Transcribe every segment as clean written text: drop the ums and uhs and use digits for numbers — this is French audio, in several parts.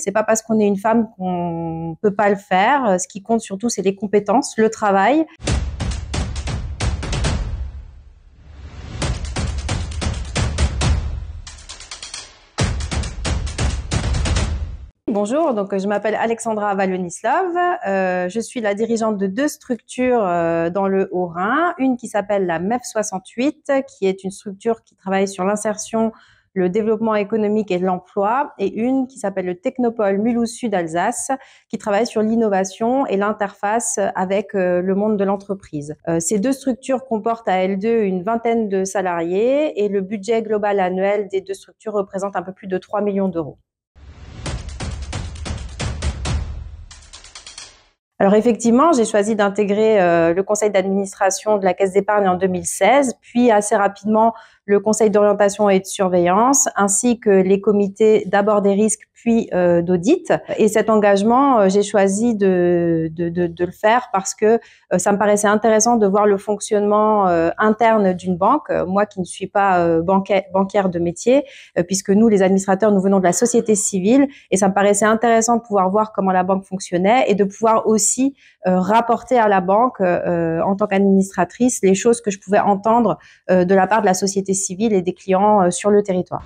C'est pas parce qu'on est une femme qu'on peut pas le faire. Ce qui compte surtout, c'est les compétences, le travail. Bonjour, donc je m'appelle Alexandra Valonislav. Je suis la dirigeante de deux structures dans le Haut-Rhin. Une qui s'appelle la MEF 68, qui est une structure qui travaille sur l'insertion, le développement économique et l'emploi, et une qui s'appelle le Technopole Mulhouse Sud Alsace, qui travaille sur l'innovation et l'interface avec le monde de l'entreprise. Ces deux structures comportent à elles deux une vingtaine de salariés et le budget global annuel des deux structures représente un peu plus de 3 millions d'euros. Alors effectivement, j'ai choisi d'intégrer le conseil d'administration de la Caisse d'épargne en 2016, puis assez rapidement le conseil d'orientation et de surveillance, ainsi que les comités d'abord des risques puis d'audit. Et cet engagement, j'ai choisi de le faire parce que ça me paraissait intéressant de voir le fonctionnement interne d'une banque. Moi qui ne suis pas bancaire de métier, puisque nous, les administrateurs, nous venons de la société civile, et ça me paraissait intéressant de pouvoir voir comment la banque fonctionnait et de pouvoir aussi rapporter à la banque en tant qu'administratrice les choses que je pouvais entendre de la part de la société civile et des clients sur le territoire.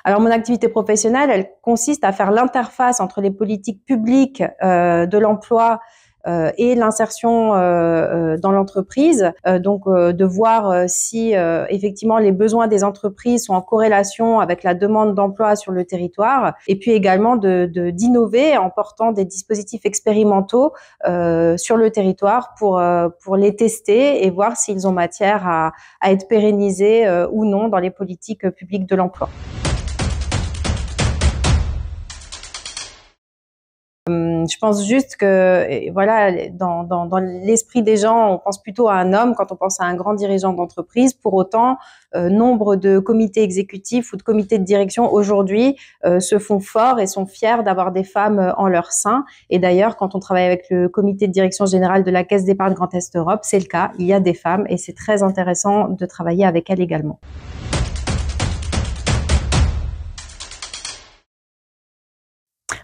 Alors, mon activité professionnelle, elle consiste à faire l'interface entre les politiques publiques de l'emploi et l'insertion dans l'entreprise, donc de voir si effectivement les besoins des entreprises sont en corrélation avec la demande d'emploi sur le territoire, et puis également d'innover en portant des dispositifs expérimentaux sur le territoire pour les tester et voir s'ils ont matière à être pérennisés ou non dans les politiques publiques de l'emploi. Je pense juste que, voilà, dans l'esprit des gens, on pense plutôt à un homme quand on pense à un grand dirigeant d'entreprise. Pour autant, nombre de comités exécutifs ou de comités de direction aujourd'hui se font forts et sont fiers d'avoir des femmes en leur sein. Et d'ailleurs, quand on travaille avec le comité de direction générale de la Caisse d'épargne Grand Est Europe, c'est le cas. Il y a des femmes et c'est très intéressant de travailler avec elles également.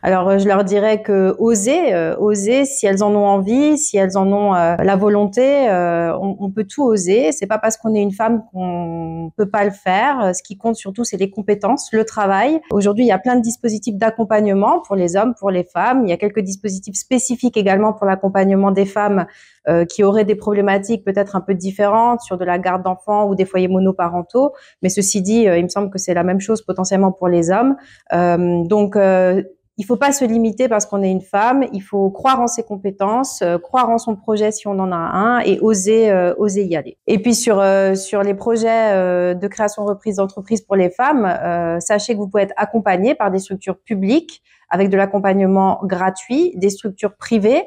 Alors, je leur dirais que oser, si elles en ont envie, si elles en ont la volonté, on peut tout oser. C'est pas parce qu'on est une femme qu'on peut pas le faire. Ce qui compte surtout, c'est les compétences, le travail. Aujourd'hui, il y a plein de dispositifs d'accompagnement pour les hommes, pour les femmes. Il y a quelques dispositifs spécifiques également pour l'accompagnement des femmes qui auraient des problématiques peut-être un peu différentes sur de la garde d'enfants ou des foyers monoparentaux. Mais ceci dit, il me semble que c'est la même chose potentiellement pour les hommes. Il faut pas se limiter parce qu'on est une femme. Il faut croire en ses compétences, croire en son projet si on en a un, et oser y aller. Et puis sur les projets de création reprise d'entreprise pour les femmes, sachez que vous pouvez être accompagné par des structures publiques avec de l'accompagnement gratuit, des structures privées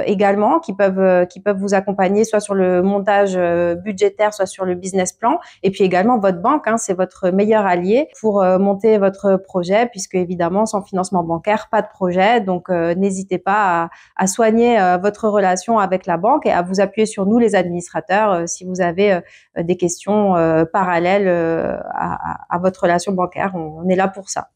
également qui peuvent vous accompagner soit sur le montage budgétaire, soit sur le business plan, et puis également votre banque, c'est votre meilleur allié pour monter votre projet, puisque évidemment sans financement bancaire, pas de projet. Donc n'hésitez pas à soigner votre relation avec la banque et à vous appuyer sur nous les administrateurs si vous avez des questions parallèles à votre relation bancaire. On est là pour ça.